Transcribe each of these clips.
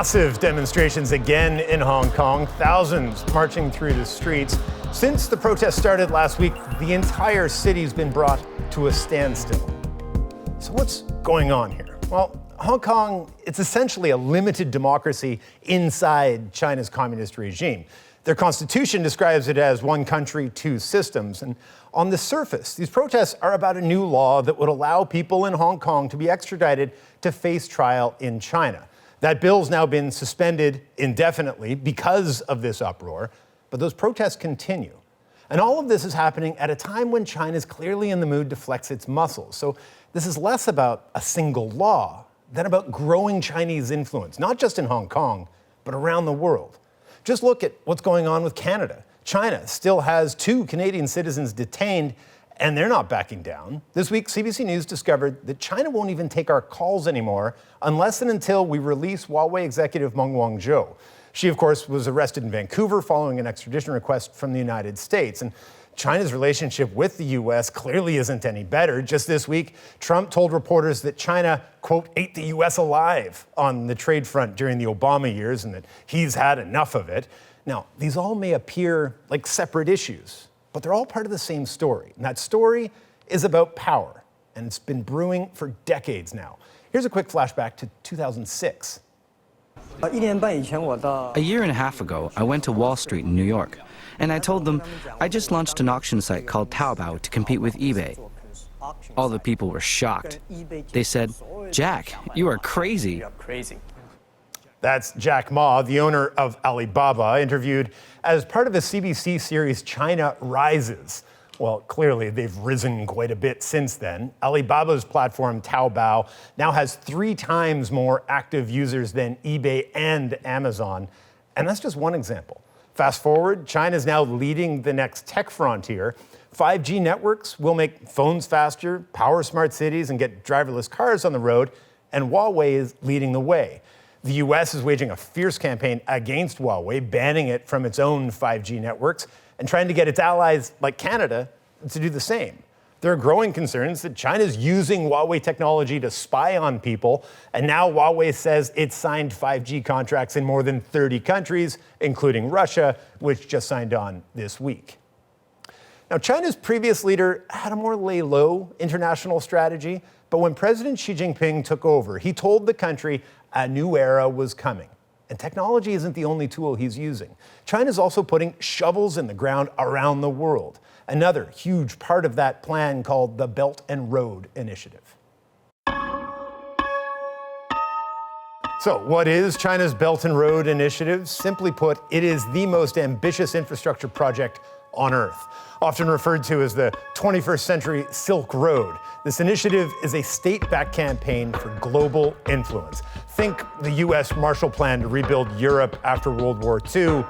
Massive demonstrations again in Hong Kong, thousands marching through the streets. Since the protests started last week, the entire city's been brought to a standstill. So what's going on here? Well, Hong Kong, it's essentially a limited democracy inside China's communist regime. Their constitution describes it as one country, two systems. And on the surface, these protests are about a new law that would allow people in Hong Kong to be extradited to face trial in China. That bill's now been suspended indefinitely because of this uproar, but those protests continue. And all of this is happening at a time when China's clearly in the mood to flex its muscles. So this is less about a single law than about growing Chinese influence, not just in Hong Kong, but around the world. Just look at what's going on with Canada. China still has 2 Canadian citizens detained, and they're not backing down. This week, CBC News discovered that China won't even take our calls anymore unless and until we release Huawei executive Meng Wanzhou. She, of course, was arrested in Vancouver following an extradition request from the United States. And China's relationship with the U.S. clearly isn't any better. Just this week, Trump told reporters that China, quote, ate the U.S. alive on the trade front during the Obama years and that he's had enough of it. Now, these all may appear like separate issues, but they're all part of the same story. And that story is about power, and it's been brewing for decades now. Here's a quick flashback to 2006. A year and a half ago, I went to Wall Street in New York, and I told them I just launched an auction site called Taobao to compete with eBay. All the people were shocked. They said, "Jack, you are crazy." That's Jack Ma, the owner of Alibaba, interviewed as part of the CBC series China Rises. Well, clearly they've risen quite a bit since then. Alibaba's platform, Taobao, now has 3 times more active users than eBay and Amazon. And that's just one example. Fast forward, China's now leading the next tech frontier. 5G networks will make phones faster, power smart cities, and get driverless cars on the road. And Huawei is leading the way. The US is waging a fierce campaign against Huawei, banning it from its own 5G networks and trying to get its allies like Canada to do the same. There are growing concerns that China's using Huawei technology to spy on people, and now Huawei says it's signed 5G contracts in more than 30 countries, including Russia, which just signed on this week. Now, China's previous leader had a more lay-low international strategy, but when President Xi Jinping took over, he told the country a new era was coming. And technology isn't the only tool he's using. China's also putting shovels in the ground around the world. Another huge part of that plan called the Belt and Road Initiative. So what is China's Belt and Road Initiative? Simply put, it is the most ambitious infrastructure project on Earth, often referred to as the 21st century Silk Road. This initiative is a state-backed campaign for global influence. Think the U.S. Marshall Plan to rebuild Europe after World War II,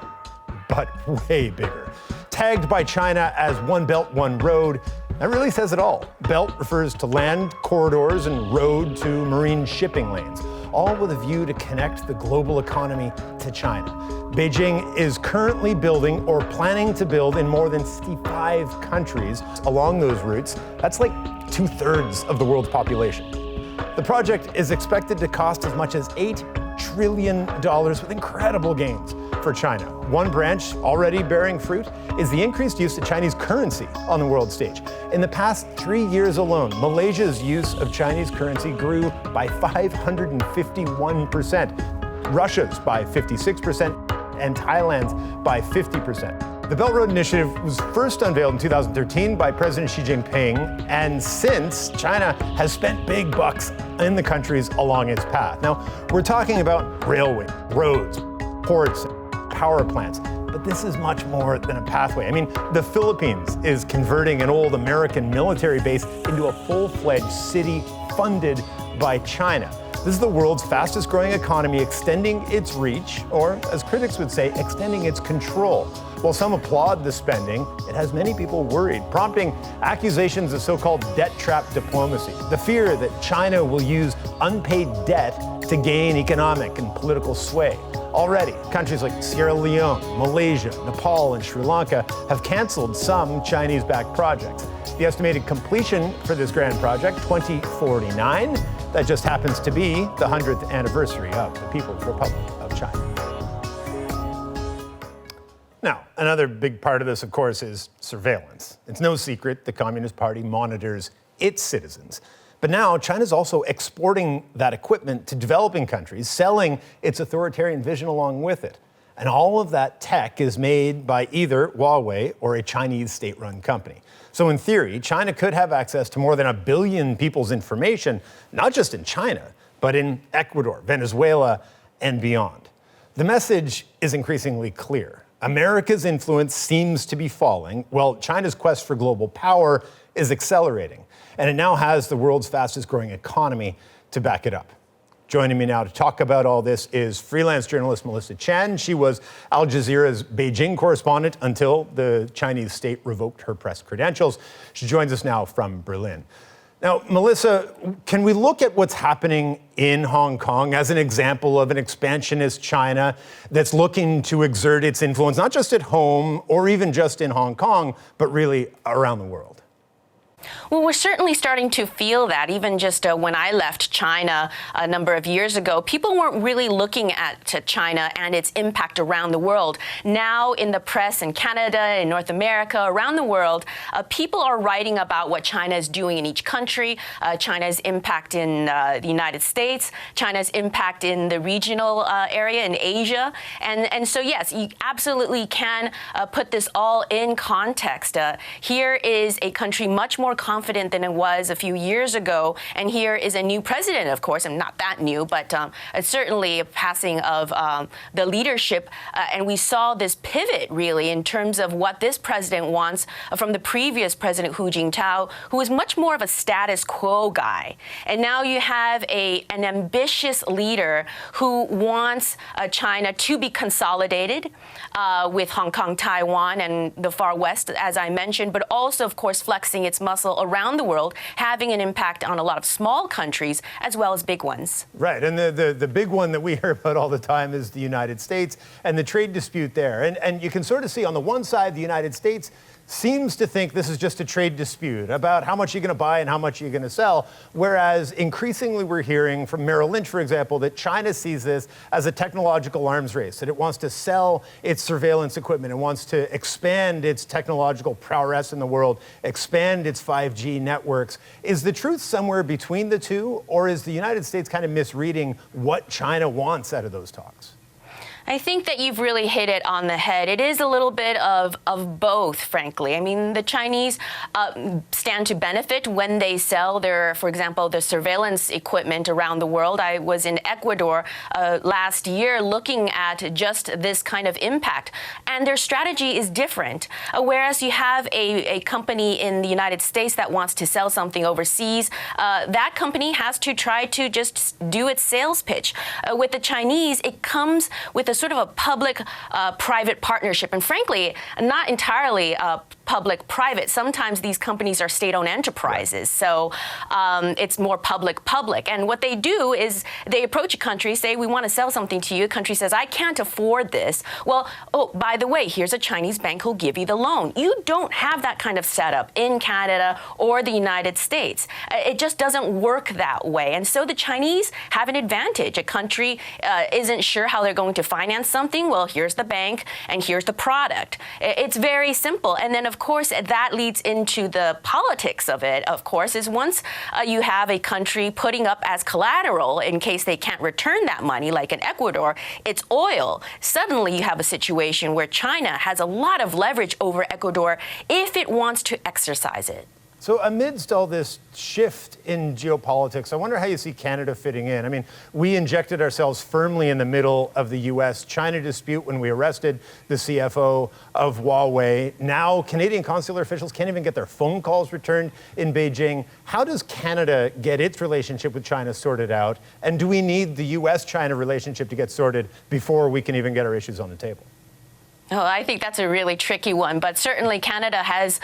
but way bigger. Tagged by China as One Belt, One Road, that really says it all. Belt refers to land corridors and road to marine shipping lanes, all with a view to connect the global economy to China. Beijing is currently building or planning to build in more than 65 countries along those routes. That's like 2/3 of the world's population. The project is expected to cost as much as $8 trillion with incredible gains for China. One branch already bearing fruit is the increased use of Chinese currency on the world stage. In the past 3 years alone, Malaysia's use of Chinese currency grew by 551%, Russia's by 56%, and Thailand's by 50%. The Belt Road Initiative was first unveiled in 2013 by President Xi Jinping, and since, China has spent big bucks in the countries along its path. Now, we're talking about railway, roads, ports, power plants, but this is much more than a pathway. I mean, the Philippines is converting an old American military base into a full-fledged city funded by China. This is the world's fastest growing economy, extending its reach, or as critics would say, extending its control. While some applaud the spending, it has many people worried, prompting accusations of so-called debt trap diplomacy. The fear that China will use unpaid debt to gain economic and political sway. Already, countries like Sierra Leone, Malaysia, Nepal, and Sri Lanka have canceled some Chinese-backed projects. The estimated completion for this grand project, 2049, that just happens to be the 100th anniversary of the People's Republic of China. Now, another big part of this, of course, is surveillance. It's no secret the Communist Party monitors its citizens. But now China's also exporting that equipment to developing countries, selling its authoritarian vision along with it. And all of that tech is made by either Huawei or a Chinese state-run company. So in theory, China could have access to more than 1 billion people's information, not just in China, but in Ecuador, Venezuela, and beyond. The message is increasingly clear. America's influence seems to be falling, while China's quest for global power is accelerating. And it now has the world's fastest growing economy to back it up. Joining me now to talk about all this is freelance journalist Melissa Chan. She was Al Jazeera's Beijing correspondent until the Chinese state revoked her press credentials. She joins us now from Berlin. Now, Melissa, can we look at what's happening in Hong Kong as an example of an expansionist China that's looking to exert its influence, not just at home or even just in Hong Kong, but really around the world? Well, we're certainly starting to feel that. Even just when I left China a number of years ago, people weren't really looking at China and its impact around the world. Now in the press in Canada, in North America, around the world, people are writing about what China is doing in each country, China's impact in the United States, China's impact in the regional area in Asia. And so, yes, you absolutely can put this all in context. Here is a country much more confident than it was a few years ago. And here is a new president, of course, and not that new, but it's certainly a passing of the leadership. And we saw this pivot, really, in terms of what this president wants from the previous president, Hu Jintao, who was much more of a status quo guy. And now you have an ambitious leader who wants China to be consolidated with Hong Kong, Taiwan, and the far west, as I mentioned, but also, of course, flexing its muscle around the world, having an impact on a lot of small countries as well as big ones. Right, and the big one that we hear about all the time is the United States and the trade dispute there. And you can sort of see on the one side, the United States seems to think this is just a trade dispute about how much you're going to buy and how much you're going to sell, whereas increasingly we're hearing from Merrill Lynch, for example, that China sees this as a technological arms race, that it wants to sell its surveillance equipment, it wants to expand its technological prowess in the world, expand its 5G networks. Is the truth somewhere between the two, or is the United States kind of misreading what China wants out of those talks? I think that you've really hit it on the head. It is a little bit of both, frankly. I mean, the Chinese stand to benefit when they sell their, for example, the surveillance equipment around the world. I was in Ecuador last year looking at just this kind of impact. And their strategy is different. Whereas you have a company in the United States that wants to sell something overseas, that company has to try to just do its sales pitch. With the Chinese, it comes with a sort of a public-private partnership, and frankly, not entirely public-private. Sometimes these companies are state-owned enterprises, so it's more public-public. And what they do is they approach a country, say, we want to sell something to you. A country says, I can't afford this. Well, oh, by the way, here's a Chinese bank who'll give you the loan. You don't have that kind of setup in Canada or the United States. It just doesn't work that way. And so the Chinese have an advantage. A country isn't sure how they're going to finance something. Well, here's the bank and here's the product. It's very simple. And then, of course, that leads into the politics of it, of course, is once you have a country putting up as collateral in case they can't return that money, like in Ecuador, it's oil. Suddenly you have a situation where China has a lot of leverage over Ecuador if it wants to exercise it. So amidst all this shift in geopolitics, I wonder how you see Canada fitting in. I mean, we injected ourselves firmly in the middle of the US-China dispute when we arrested the CFO of Huawei. Now, Canadian consular officials can't even get their phone calls returned in Beijing. How does Canada get its relationship with China sorted out? And do we need the US-China relationship to get sorted before we can even get our issues on the table? Oh, I think that's a really tricky one, but certainly Canada has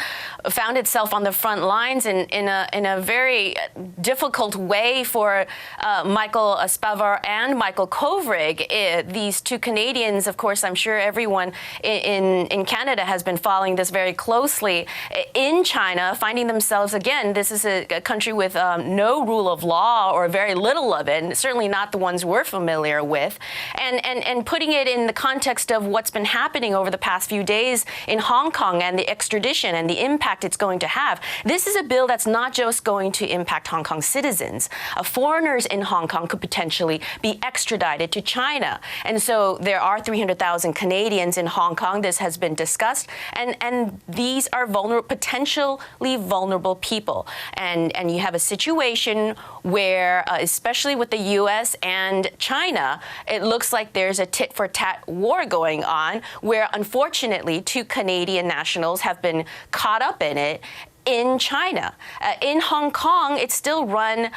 found itself on the front lines in a very difficult way for Michael Spavor and Michael Kovrig. These two Canadians, of course, I'm sure everyone in Canada has been following this very closely. In China, finding themselves, again, this is a country with no rule of law or very little of it, and certainly not the ones we're familiar with, and putting it in the context of what's been happening over the past few days in Hong Kong and the extradition and the impact it's going to have. This is a bill that's not just going to impact Hong Kong citizens. Foreigners in Hong Kong could potentially be extradited to China. And so there are 300,000 Canadians in Hong Kong. This has been discussed. And these are potentially vulnerable people. And you have a situation where, especially with the U.S. and China, it looks like there's a tit-for-tat war going on where, unfortunately, two Canadian nationals have been caught up in it in China. In Hong Kong, it's still run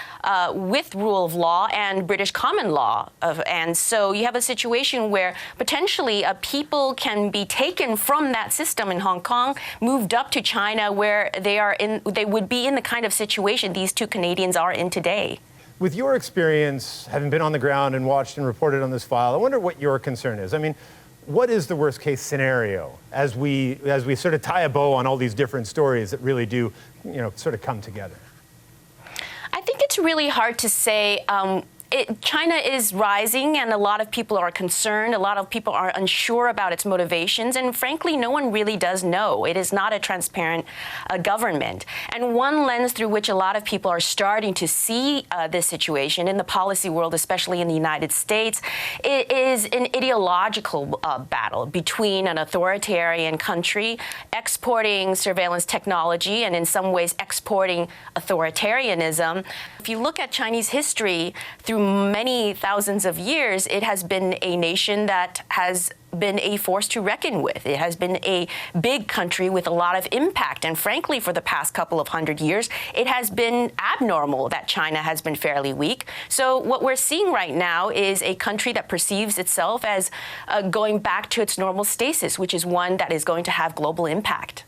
with rule of law and British common law. And so you have a situation where potentially people can be taken from that system in Hong Kong, moved up to China, where they would be in the kind of situation these two Canadians are in today. With your experience, having been on the ground and watched and reported on this file, I wonder what your concern is. I mean, what is the worst case scenario as we sort of tie a bow on all these different stories that really do, sort of come together? I think it's really hard to say. China is rising, and a lot of people are concerned. A lot of people are unsure about its motivations, and frankly, no one really does know. It is not a transparent government. And one lens through which a lot of people are starting to see this situation in the policy world, especially in the United States, it is an ideological battle between an authoritarian country exporting surveillance technology and in some ways exporting authoritarianism. If you look at Chinese history through many thousands of years, it has been a nation that has been a force to reckon with. It has been a big country with a lot of impact. And frankly, for the past couple of 100 years, it has been abnormal that China has been fairly weak. So what we're seeing right now is a country that perceives itself as going back to its normal stasis, which is one that is going to have global impact.